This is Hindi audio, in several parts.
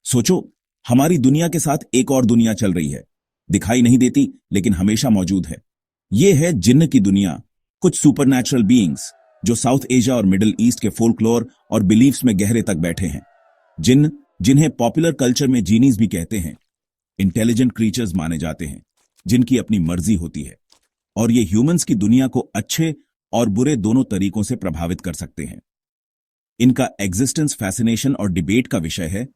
सोचो, हमारी दुनिया के साथ एक और दुनिया चल रही है, दिखाई नहीं देती लेकिन हमेशा मौजूद है। ये है जिन्न की दुनिया। कुछ सुपरनैचुरल बीइंग्स जो साउथ एशिया और मिडिल ईस्ट के फोल्कलोर और बिलीफ्स में गहरे तक बैठे हैं। जिन्न, जिन्हें पॉपुलर कल्चर में जीनीज भी कहते हैं, इंटेलिजेंट क्रीचर्स माने जाते हैं जिनकी अपनी मर्जी होती है, और ये ह्यूमंस की दुनिया को अच्छे और बुरे दोनों तरीकों से प्रभावित कर सकते हैं। इनका एग्जिस्टेंस फैसिनेशन और डिबेट का विषय है।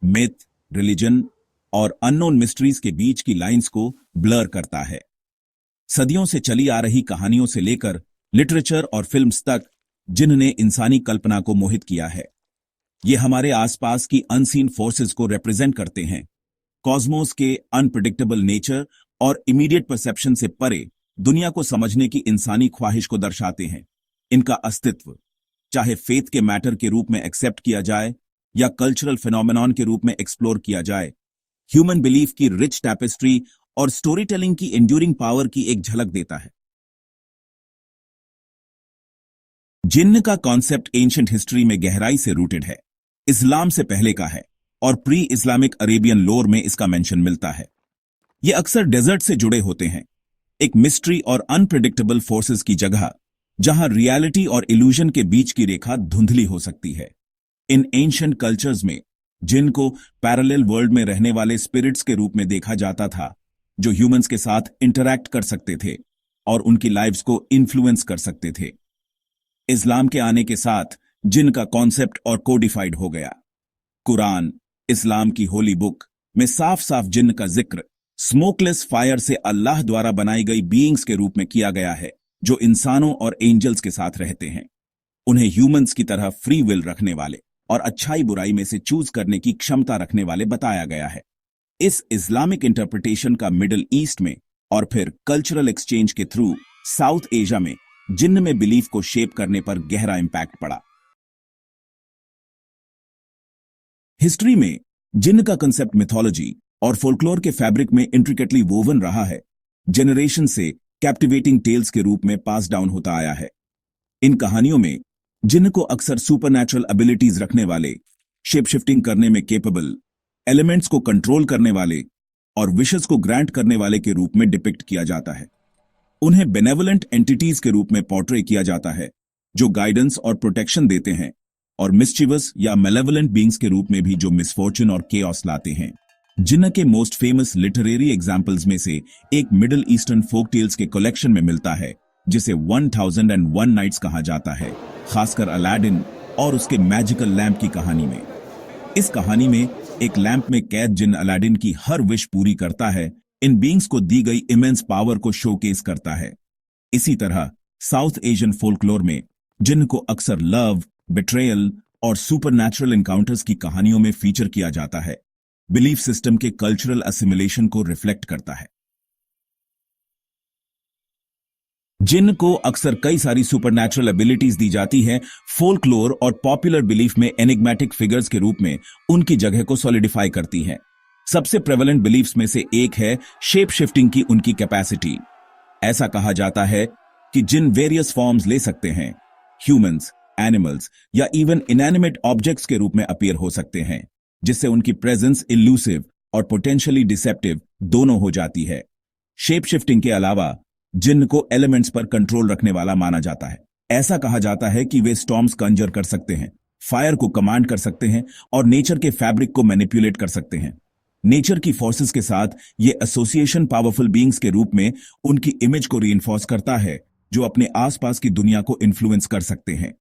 मिथ, रिलीजन और अननोन मिस्ट्रीज के बीच की लाइंस को ब्लर करता है। सदियों से चली आ रही कहानियों से लेकर लिटरेचर और फिल्म्स तक जिन्न ने इंसानी कल्पना को मोहित किया है। ये हमारे आसपास की अनसीन फोर्सेस को रिप्रेजेंट करते हैं, कॉस्मोस के अनप्रेडिक्टेबल नेचर और इमीडिएट परसेप्शन से परे दुनिया को समझने की इंसानी ख्वाहिश को दर्शाते हैं। इनका अस्तित्व चाहे फेथ के मैटर के रूप में एक्सेप्ट किया जाए या कल्चरल फिनोमेनॉन के रूप में एक्सप्लोर किया जाए, ह्यूमन बिलीफ की रिच टैपेस्ट्री और स्टोरी टेलिंग की एंड्यूरिंग पावर की एक झलक देता है। जिन्न का कॉन्सेप्ट एंशिएंट हिस्ट्री में गहराई से रूटेड है, इस्लाम से पहले का है और प्री इस्लामिक अरेबियन लोर में इसका मेंशन मिलता है। ये अक्सर डेजर्ट से जुड़े होते हैं, एक मिस्ट्री और अनप्रेडिक्टेबल फोर्सेस की जगह जहां रियलिटी और इल्यूजन के बीच की रेखा धुंधली हो सकती है। इन एंशिएंट कल्चर्स में जिन्न को पैरेलल वर्ल्ड में रहने वाले स्पिरिट्स के रूप में देखा जाता था, जो ह्यूमंस के साथ इंटरैक्ट कर सकते थे और उनकी लाइव्स को इन्फ्लुएंस कर सकते थे। इस्लाम के आने के साथ जिन्न का कॉन्सेप्ट और कोडिफाइड हो गया। कुरान, इस्लाम की होली बुक, में साफ साफ जिन्न का जिक्र स्मोकलेस फायर से अल्लाह द्वारा बनाई गई बीइंग्स के रूप में किया गया है, जो इंसानों और एंजल्स के साथ रहते हैं। उन्हें ह्यूमंस की तरह फ्री विल रखने वाले और अच्छाई बुराई में से चूज करने की क्षमता रखने वाले बताया गया है। इस इस्लामिक इंटरप्रिटेशन का मिडिल ईस्ट में और फिर कल्चरल एक्सचेंज के थ्रू साउथ एशिया में जिन्न में बिलीफ को शेप करने पर गहरा इंपैक्ट पड़ा। हिस्ट्री में जिन्न का कंसेप्ट मिथोलॉजी और फोल्कलोर के फैब्रिक में इंट्रिकेटली वोवन रहा है, जनरेशन से कैप्टिवेटिंग टेल्स के रूप में पास डाउन होता आया है। इन कहानियों में जिन्न को अक्सर सुपरनैचुरल एबिलिटीज रखने वाले, शेप शिफ्टिंग करने में केपेबल, एलिमेंट्स को कंट्रोल करने वाले और विशेस को ग्रांट करने वाले के रूप में डिपिक्ट किया जाता है। उन्हें बेनेवलेंट एंटिटीज के रूप में पोर्ट्रे किया जाता है, जो गाइडेंस और प्रोटेक्शन देते हैं, और मिस्चीवस या मेलेवलेंट बीइंग्स के रूप में भी जो मिसफॉर्चून और केओस लाते हैं। जिन्न के मोस्ट फेमस लिटरेरी एग्जाम्पल्स में से एक मिडिल ईस्टर्न फोक टेल्स के कलेक्शन में मिलता है, जिसे 1001 नाइट्स कहा जाता है, खासकर अलादीन और उसके मैजिकल लैंप की कहानी में। इस कहानी में एक लैंप में कैद जिन्न अलादीन की हर विश पूरी करता है, इन बीइंग्स को दी गई इमेंस पावर को शोकेस करता है। इसी तरह साउथ एशियन फोल्कलोर में जिन्न को अक्सर लव, बिट्रेयल और सुपरनैचुरल एनकाउंटर्स की कहानियों में फीचर किया जाता है। बिलीफ सिस्टम के कल्चरल असिमिलेशन को रिफ्लेक्ट करता है। जिन्न को अक्सर कई सारी सुपरनैचुरल एबिलिटीज दी जाती है। फोल्कलोर और पॉपुलर बिलीफ में एनिग्मेटिक फिगर्स के रूप में उनकी जगह को सॉलिडिफाई करती है। सबसे प्रेवलेंट बिलीफ्स में से एक है शेप शिफ्टिंग की उनकी कैपेसिटी। ऐसा कहा जाता है कि जिन्न वेरियस फॉर्म्स ले सकते हैं, ह्यूमंस, एनिमल्स या इवन इनएनिमेट ऑब्जेक्ट्स के रूप में अपीयर हो सकते हैं, जिससे उनकी प्रेजेंस इल्यूसिव और पोटेंशियली डिसेप्टिव दोनों हो जाती है। शेप शिफ्टिंग के अलावा जिन्न को एलिमेंट्स पर कंट्रोल रखने वाला माना जाता है। ऐसा कहा जाता है कि वे स्टॉर्म्स कंजर कर सकते हैं, फायर को कमांड कर सकते हैं और नेचर के फैब्रिक को मैनिपुलेट कर सकते हैं। नेचर की फोर्सेस के साथ ये एसोसिएशन पावरफुल बीइंग्स के रूप में उनकी इमेज को रीइंफोर्स करता है, जो अपने आसपास की दुनिया को इन्फ्लुएंस कर सकते हैं।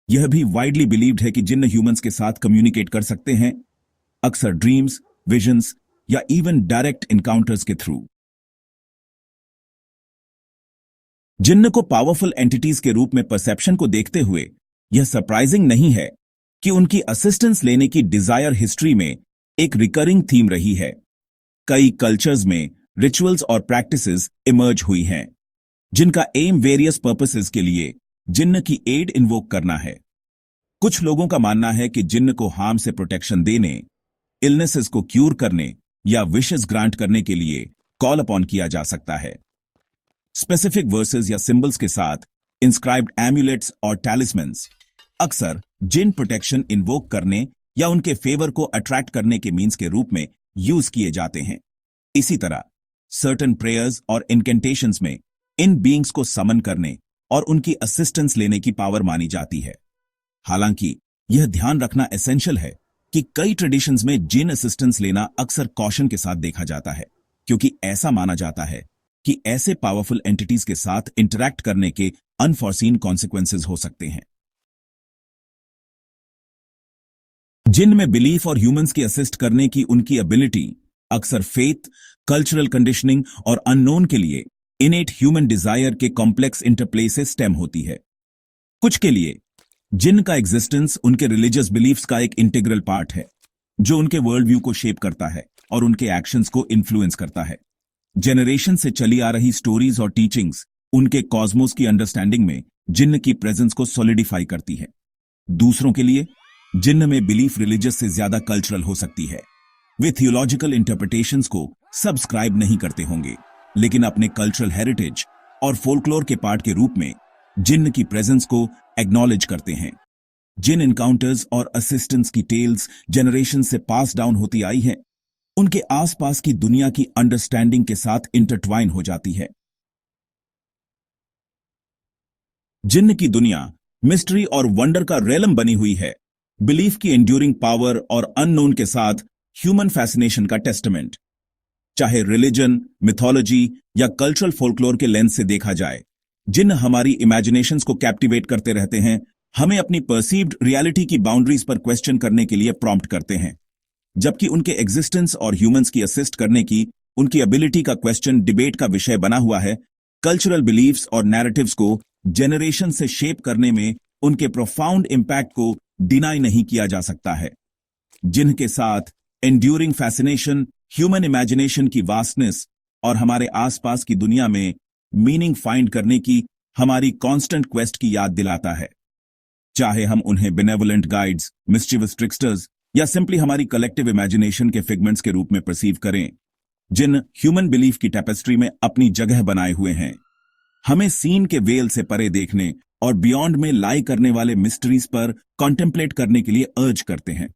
यह भी वाइडली बिलीव्ड है कि जिन्न ह्यूमंस के साथ कम्युनिकेट कर सकते हैं, अक्सर ड्रीम्स, विजन्स या इवन डायरेक्ट इनकाउंटर्स के थ्रू। जिन्न को पावरफुल एंटिटीज के रूप में परसेप्शन को देखते हुए यह सरप्राइजिंग नहीं है कि उनकी असिस्टेंस लेने की डिजायर हिस्ट्री में एक रिकरिंग थीम रही है। कई कल्चर्स में रिचुअल्स और प्रैक्टिसेस इमर्ज हुई हैं, जिनका एम वेरियस पर्पसेस के लिए जिन्न की एड इन्वोक करना है। कुछ लोगों का मानना है कि जिन्न को हार्म से प्रोटेक्शन देने, इलनेसेस को क्यूर करने या विशेस ग्रांट करने के लिए कॉल अपॉन किया जा सकता है। स्पेसिफिक वर्सेस या सिंबल्स के साथ इंस्क्राइब्ड एम्यूलेट्स और टैलिस्मन्स अक्सर जिन्न प्रोटेक्शन इन्वोक करने या उनके फेवर को अट्रैक्ट करने के मीन्स के रूप में यूज किए जाते हैं। इसी तरह सर्टेन प्रेयर्स और इनकेंटेशंस में इन बीइंग्स को समन करने और उनकी असिस्टेंस लेने की पावर मानी जाती है। हालांकि यह ध्यान रखना एसेंशियल है कि कई ट्रेडिशंस में जिन असिस्टेंस लेना अक्सर कॉशन के साथ देखा जाता है, क्योंकि ऐसा माना जाता है कि ऐसे पावरफुल एंटिटीज के साथ इंटरैक्ट करने के अनफॉरसीन कॉन्सिक्वेंसेस हो सकते हैं। जिन में बिलीफ और ह्यूमंस की असिस्ट करने की उनकी एबिलिटी अक्सर फेथ, कल्चरल कंडीशनिंग और अननोन के लिए इनेट ह्यूमन डिजायर के कॉम्प्लेक्स इंटरप्ले से स्टेम होती है। कुछ के लिए जिन का एग्जिस्टेंस उनके रिलीजियस बिलीफ्स का एक इंटीग्रल पार्ट है, जो उनके वर्ल्ड व्यू को शेप करता है और उनके एक्शंस को इन्फ्लुएंस करता है। जनरेशन से चली आ रही स्टोरीज और टीचिंग्स उनके कॉस्मोस की अंडरस्टैंडिंग में जिन्न की प्रेजेंस को सॉलिडिफाई करती है। दूसरों के लिए जिन्न में बिलीफ रिलीजियस से ज्यादा कल्चरल हो सकती है। वे थियोलॉजिकल इंटरप्रिटेशंस को सब्सक्राइब नहीं करते होंगे, लेकिन अपने कल्चरल हेरिटेज और फोल्कलोर के पार्ट के रूप में जिन्न की प्रेजेंस को एक्नॉलेज करते हैं। जिन एनकाउंटर्स और असिस्टेंस की टेल्स जनरेशन से पास डाउन होती आई हैं, उनके आसपास की दुनिया की अंडरस्टैंडिंग के साथ इंटरट्वाइन हो जाती है। जिन्न की दुनिया मिस्ट्री और वंडर का रेलम बनी हुई है, बिलीफ की एंड्यूरिंग पावर और अननोन के साथ ह्यूमन फैसिनेशन का टेस्टामेंट। चाहे रिलीजन, मिथोलॉजी या कल्चरल फोल्कलोर के लेंस से देखा जाए, जिन्न हमारी इमेजिनेशंस को कैप्टिवेट करते रहते हैं, हमें अपनी परसीव्ड रियलिटी की बाउंड्रीज पर क्वेश्चन करने के लिए प्रॉम्प्ट करते हैं। जबकि उनके एग्जिस्टेंस और ह्यूमंस की असिस्ट करने की उनकी एबिलिटी का क्वेश्चन डिबेट का विषय बना हुआ है। कल्चरल बिलीफ्स और नैरेटिव्स को जनरेशन से शेप करने में उनके प्रोफाउंड इंपैक्ट को डिनाई नहीं किया जा सकता है। जिनके साथ एंड्यूरिंग फैसिनेशन ह्यूमन इमेजिनेशन की वास्टनेस और हमारे आसपास की दुनिया में मीनिंग फाइंड करने की हमारी कांस्टेंट क्वेस्ट की याद दिलाता है। चाहे हम उन्हें बेनेवोलेंट गाइड्स, मिस्चीवस ट्रिक्स्टर्स या सिंपली हमारी कलेक्टिव इमेजिनेशन के फिगमेंट्स के रूप में परसीव करें, जिन ह्यूमन बिलीफ की टेपेस्ट्री में अपनी जगह बनाए हुए हैं, हमें सीन के वेल से परे देखने और बियॉन्ड में लाई करने वाले मिस्ट्रीज पर कॉन्टेम्पलेट करने के लिए अर्ज करते हैं।